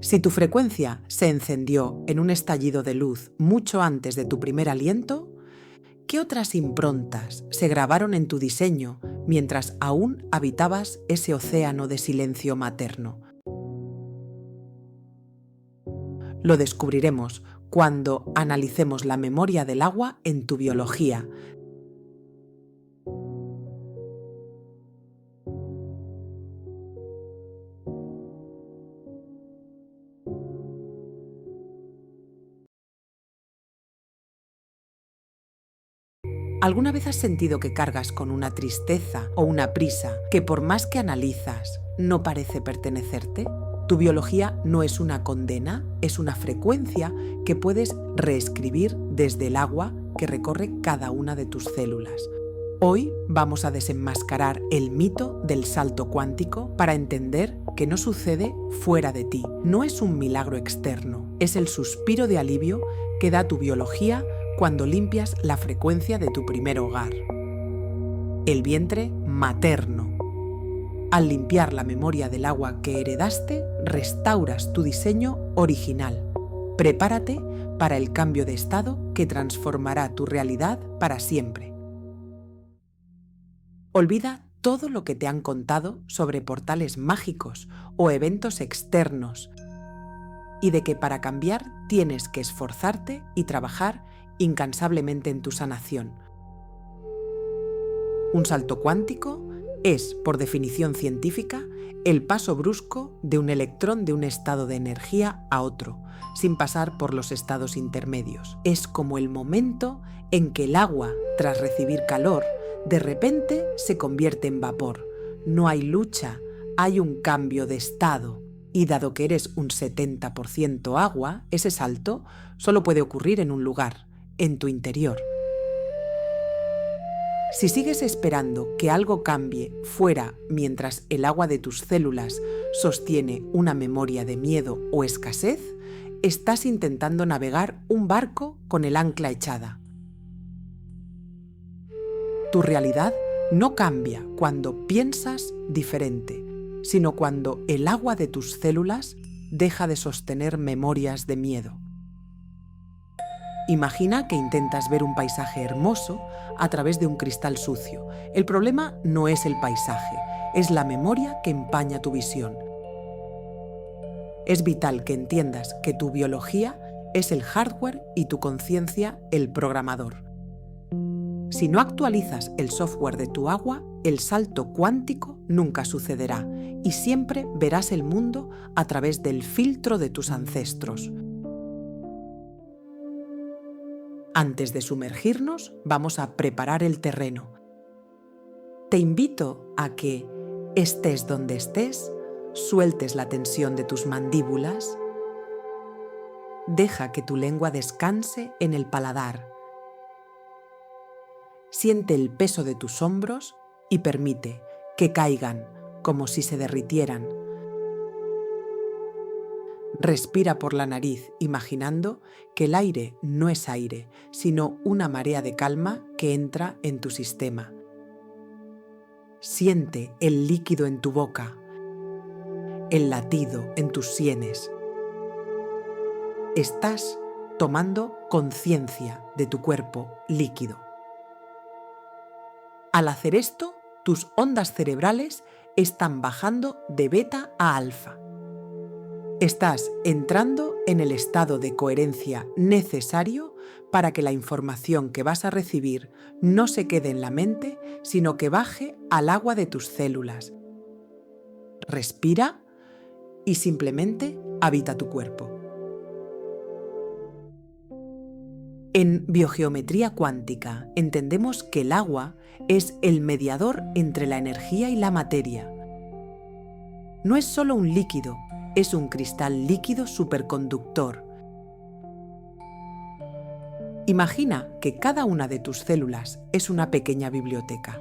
Si tu frecuencia se encendió en un estallido de luz mucho antes de tu primer aliento, ¿qué otras improntas se grabaron en tu diseño mientras aún habitabas ese océano de silencio materno? Lo descubriremos cuando analicemos la memoria del agua en tu biología. ¿Alguna vez has sentido que cargas con una tristeza o una prisa que por más que analizas no parece pertenecerte? Tu biología no es una condena, es una frecuencia que puedes reescribir desde el agua que recorre cada una de tus células. Hoy vamos a desenmascarar el mito del salto cuántico para entender que no sucede fuera de ti. No es un milagro externo, es el suspiro de alivio que da tu biología cuando limpias la frecuencia de tu primer hogar. El vientre materno. Al limpiar la memoria del agua que heredaste, restauras tu diseño original. Prepárate para el cambio de estado que transformará tu realidad para siempre. Olvida todo lo que te han contado sobre portales mágicos o eventos externos y de que para cambiar tienes que esforzarte y trabajar incansablemente en tu sanación. Un salto cuántico es, por definición científica, el paso brusco de un electrón de un estado de energía a otro, sin pasar por los estados intermedios. Es como el momento en que el agua, tras recibir calor, de repente se convierte en vapor. No hay lucha, hay un cambio de estado. Y dado que eres un 70% agua, ese salto solo puede ocurrir en un lugar, en tu interior. Si sigues esperando que algo cambie fuera mientras el agua de tus células sostiene una memoria de miedo o escasez, estás intentando navegar un barco con el ancla echada. Tu realidad no cambia cuando piensas diferente, sino cuando el agua de tus células deja de sostener memorias de miedo. Imagina que intentas ver un paisaje hermoso a través de un cristal sucio. El problema no es el paisaje, es la memoria que empaña tu visión. Es vital que entiendas que tu biología es el hardware y tu conciencia el programador. Si no actualizas el software de tu agua, el salto cuántico nunca sucederá y siempre verás el mundo a través del filtro de tus ancestros. Antes de sumergirnos, vamos a preparar el terreno. Te invito a que, estés donde estés, sueltes la tensión de tus mandíbulas. Deja que tu lengua descanse en el paladar. Siente el peso de tus hombros y permite que caigan como si se derritieran. Respira por la nariz, imaginando que el aire no es aire, sino una marea de calma que entra en tu sistema. Siente el líquido en tu boca, el latido en tus sienes. Estás tomando conciencia de tu cuerpo líquido. Al hacer esto, tus ondas cerebrales están bajando de beta a alfa. Estás entrando en el estado de coherencia necesario para que la información que vas a recibir no se quede en la mente, sino que baje al agua de tus células. Respira y simplemente habita tu cuerpo. En biogeometría cuántica entendemos que el agua es el mediador entre la energía y la materia. No es solo un líquido, es un cristal líquido superconductor. Imagina que cada una de tus células es una pequeña biblioteca.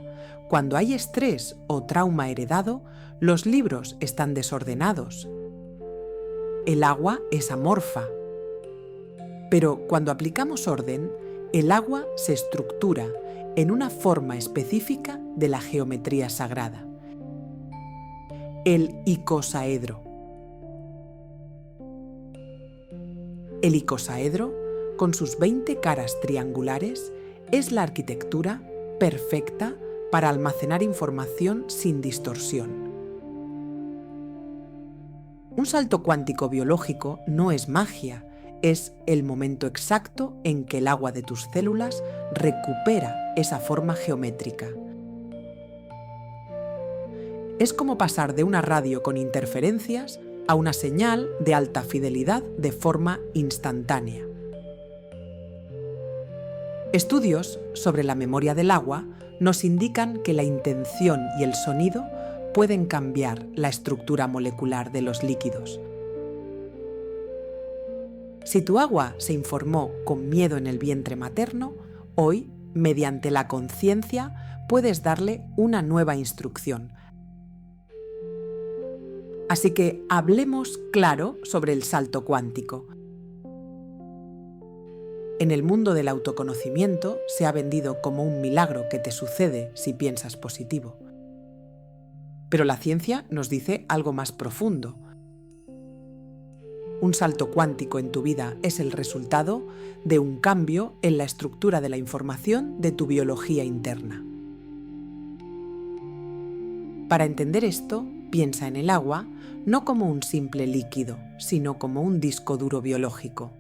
Cuando hay estrés o trauma heredado, los libros están desordenados. El agua es amorfa. Pero cuando aplicamos orden, el agua se estructura en una forma específica de la geometría sagrada. El icosaedro. El icosaedro, con sus 20 caras triangulares, es la arquitectura perfecta para almacenar información sin distorsión. Un salto cuántico biológico no es magia, es el momento exacto en que el agua de tus células recupera esa forma geométrica. Es como pasar de una radio con interferencias a una señal de alta fidelidad de forma instantánea. Estudios sobre la memoria del agua nos indican que la intención y el sonido pueden cambiar la estructura molecular de los líquidos. Si tu agua se informó con miedo en el vientre materno, hoy, mediante la conciencia, puedes darle una nueva instrucción. Así que hablemos claro sobre el salto cuántico. En el mundo del autoconocimiento se ha vendido como un milagro que te sucede si piensas positivo. Pero la ciencia nos dice algo más profundo. Un salto cuántico en tu vida es el resultado de un cambio en la estructura de la información de tu biología interna. Para entender esto, piensa en el agua no como un simple líquido, sino como un disco duro biológico.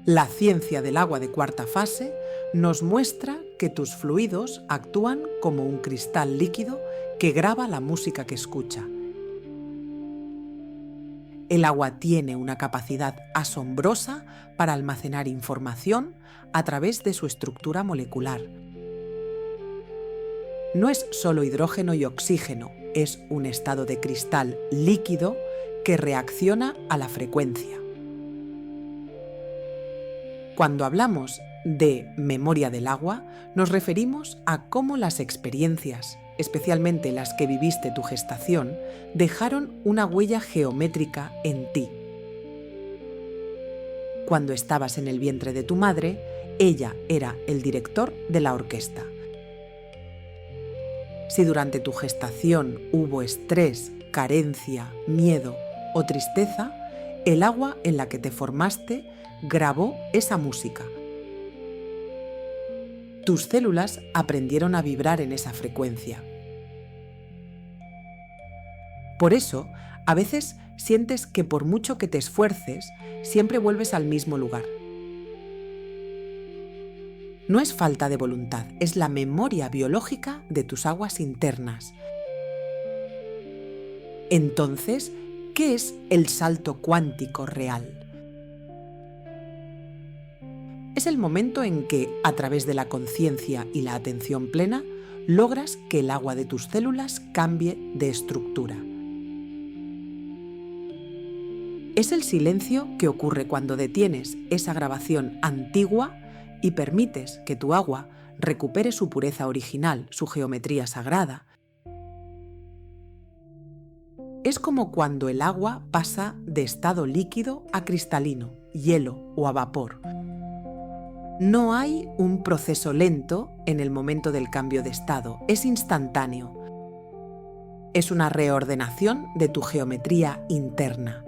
La ciencia del agua de cuarta fase nos muestra que tus fluidos actúan como un cristal líquido que graba la música que escucha. El agua tiene una capacidad asombrosa para almacenar información a través de su estructura molecular. No es solo hidrógeno y oxígeno, es un estado de cristal líquido que reacciona a la frecuencia. Cuando hablamos de memoria del agua, nos referimos a cómo las experiencias, especialmente las que viviste tu gestación, dejaron una huella geométrica en ti. Cuando estabas en el vientre de tu madre, ella era el director de la orquesta. Si durante tu gestación hubo estrés, carencia, miedo o tristeza, el agua en la que te formaste grabó esa música. Tus células aprendieron a vibrar en esa frecuencia. Por eso, a veces sientes que por mucho que te esfuerces, siempre vuelves al mismo lugar. No es falta de voluntad, es la memoria biológica de tus aguas internas. Entonces, ¿qué es el salto cuántico real? Es el momento en que, a través de la conciencia y la atención plena, logras que el agua de tus células cambie de estructura. Es el silencio que ocurre cuando detienes esa grabación antigua y permites que tu agua recupere su pureza original, su geometría sagrada. Es como cuando el agua pasa de estado líquido a cristalino, hielo o a vapor. No hay un proceso lento en el momento del cambio de estado, es instantáneo. Es una reordenación de tu geometría interna.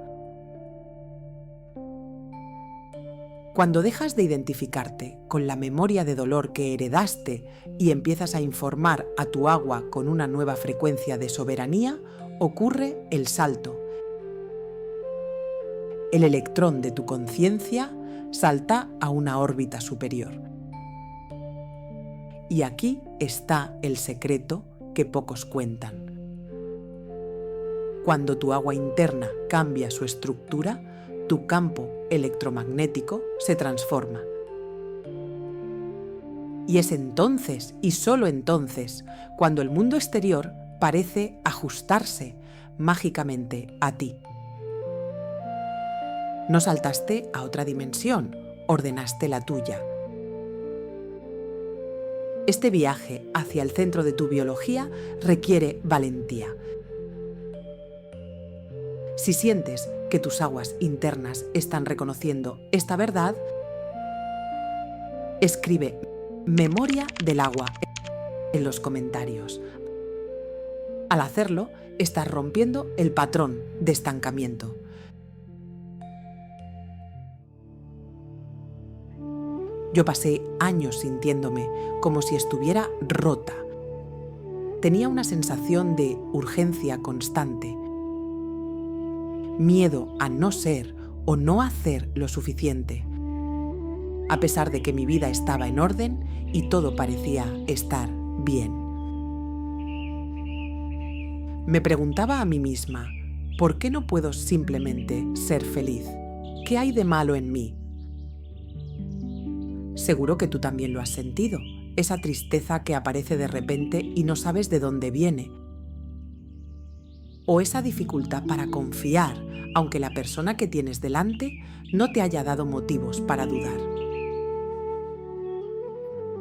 Cuando dejas de identificarte con la memoria de dolor que heredaste y empiezas a informar a tu agua con una nueva frecuencia de soberanía, ocurre el salto. El electrón de tu conciencia salta a una órbita superior. Y aquí está el secreto que pocos cuentan. Cuando tu agua interna cambia su estructura, tu campo electromagnético se transforma. Y es entonces, y solo entonces, cuando el mundo exterior parece ajustarse mágicamente a ti. No saltaste a otra dimensión, ordenaste la tuya. Este viaje hacia el centro de tu biología requiere valentía. Si sientes que tus aguas internas están reconociendo esta verdad, escribe "memoria del agua" en los comentarios. Al hacerlo, estás rompiendo el patrón de estancamiento. Yo pasé años sintiéndome como si estuviera rota. Tenía una sensación de urgencia constante, miedo a no ser o no hacer lo suficiente, a pesar de que mi vida estaba en orden y todo parecía estar bien. Me preguntaba a mí misma, ¿por qué no puedo simplemente ser feliz? ¿Qué hay de malo en mí? Seguro que tú también lo has sentido, esa tristeza que aparece de repente y no sabes de dónde viene. O esa dificultad para confiar, aunque la persona que tienes delante no te haya dado motivos para dudar.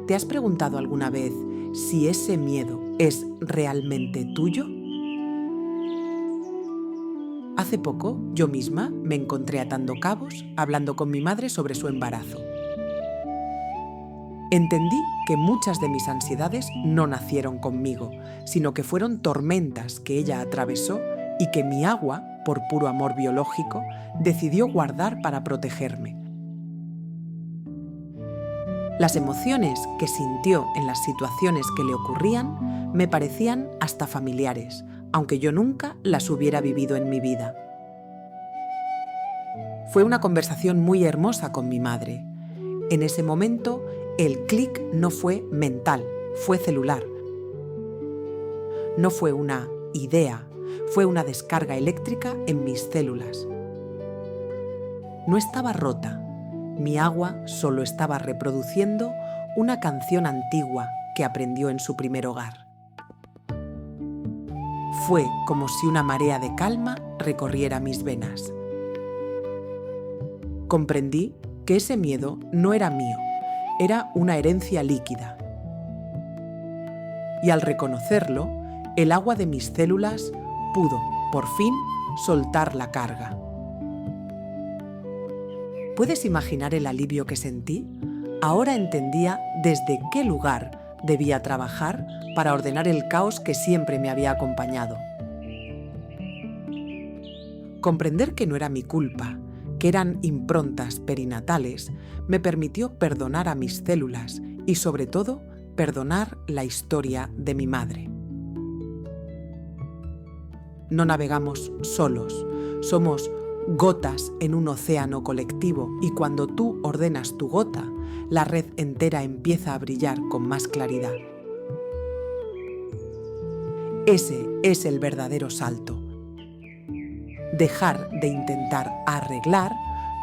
¿Te has preguntado alguna vez si ese miedo es realmente tuyo? Hace poco, yo misma me encontré atando cabos hablando con mi madre sobre su embarazo. Entendí que muchas de mis ansiedades no nacieron conmigo, sino que fueron tormentas que ella atravesó y que mi agua, por puro amor biológico, decidió guardar para protegerme. Las emociones que sintió en las situaciones que le ocurrían me parecían hasta familiares, aunque yo nunca las hubiera vivido en mi vida. Fue una conversación muy hermosa con mi madre. En ese momento, el clic no fue mental, fue celular. No fue una idea, fue una descarga eléctrica en mis células. No estaba rota. Mi agua solo estaba reproduciendo una canción antigua que aprendió en su primer hogar. Fue como si una marea de calma recorriera mis venas. Comprendí que ese miedo no era mío, era una herencia líquida. Y al reconocerlo, el agua de mis células pudo, por fin, soltar la carga. ¿Puedes imaginar el alivio que sentí? Ahora entendía desde qué lugar debía trabajar para ordenar el caos que siempre me había acompañado. Comprender que no era mi culpa, que eran improntas perinatales, me permitió perdonar a mis células y, sobre todo, perdonar la historia de mi madre. No navegamos solos, somos gotas en un océano colectivo y cuando tú ordenas tu gota, la red entera empieza a brillar con más claridad. Ese es el verdadero salto. Dejar de intentar arreglar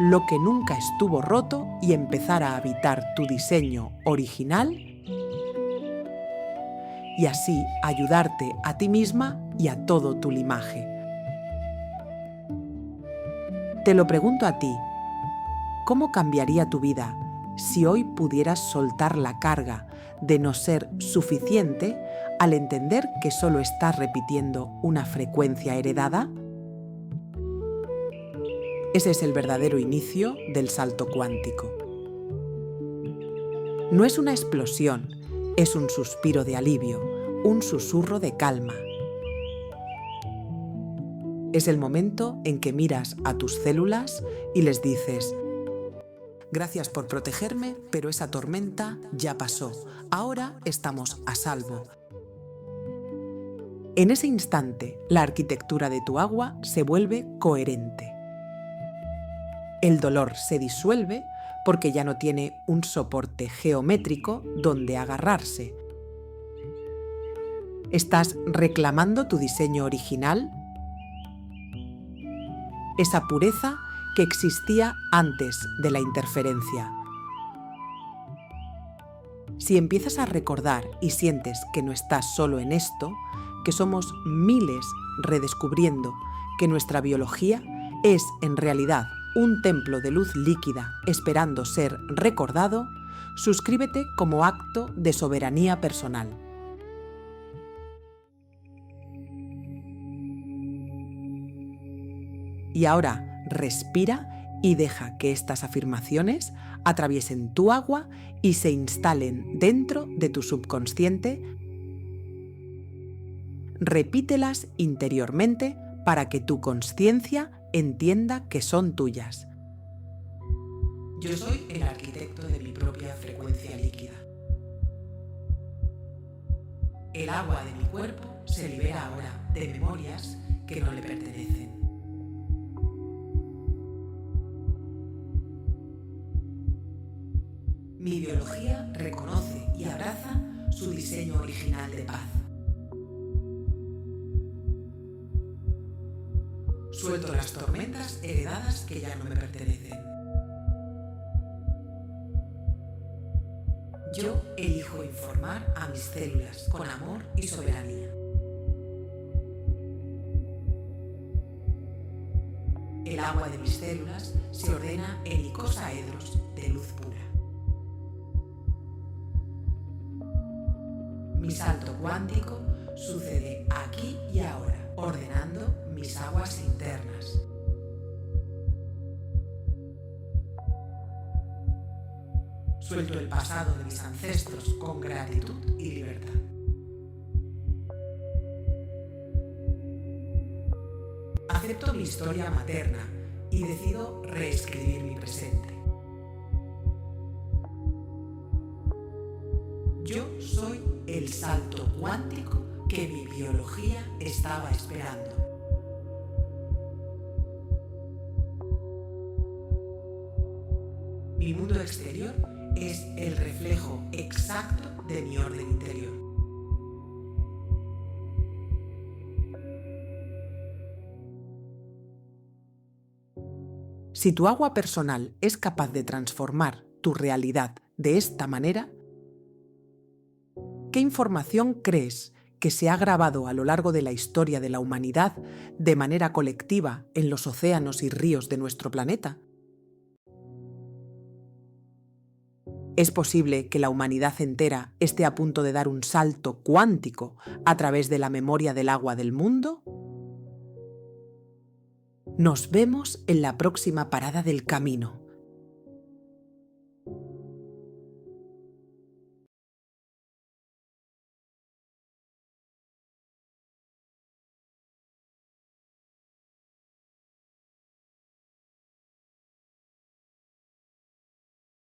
lo que nunca estuvo roto y empezar a habitar tu diseño original y así ayudarte a ti misma y a todo tu limaje. Te lo pregunto a ti, ¿cómo cambiaría tu vida si hoy pudieras soltar la carga de no ser suficiente al entender que solo estás repitiendo una frecuencia heredada? Ese es el verdadero inicio del salto cuántico. No es una explosión, es un suspiro de alivio, un susurro de calma. Es el momento en que miras a tus células y les dices: gracias por protegerme, pero esa tormenta ya pasó. Ahora estamos a salvo. En ese instante, la arquitectura de tu agua se vuelve coherente. El dolor se disuelve porque ya no tiene un soporte geométrico donde agarrarse. ¿Estás reclamando tu diseño original? Esa pureza que existía antes de la interferencia. Si empiezas a recordar y sientes que no estás solo en esto, que somos miles redescubriendo que nuestra biología es en realidad un templo de luz líquida esperando ser recordado, suscríbete como acto de soberanía personal. Y ahora respira y deja que estas afirmaciones atraviesen tu agua y se instalen dentro de tu subconsciente. Repítelas interiormente para que tu consciencia entienda que son tuyas. Yo soy el arquitecto de mi propia frecuencia líquida. El agua de mi cuerpo se libera ahora de memorias que no le pertenecen. Mi biología reconoce y abraza su diseño original de paz. Suelto las tormentas heredadas que ya no me pertenecen. Yo elijo informar a mis células con amor y soberanía. El agua de mis células se ordena en icosaedros de luz pura. Mi salto cuántico sucede aquí y ahora, ordenando mis aguas internas. Suelto el pasado de mis ancestros con gratitud y libertad. Acepto mi historia materna y decido reescribir mi presente. Yo soy el salto cuántico que mi biología estaba esperando. Mi mundo exterior es el reflejo exacto de mi orden interior. Si tu agua personal es capaz de transformar tu realidad de esta manera, ¿qué información crees que se ha grabado a lo largo de la historia de la humanidad de manera colectiva en los océanos y ríos de nuestro planeta? ¿Es posible que la humanidad entera esté a punto de dar un salto cuántico a través de la memoria del agua del mundo? Nos vemos en la próxima parada del camino.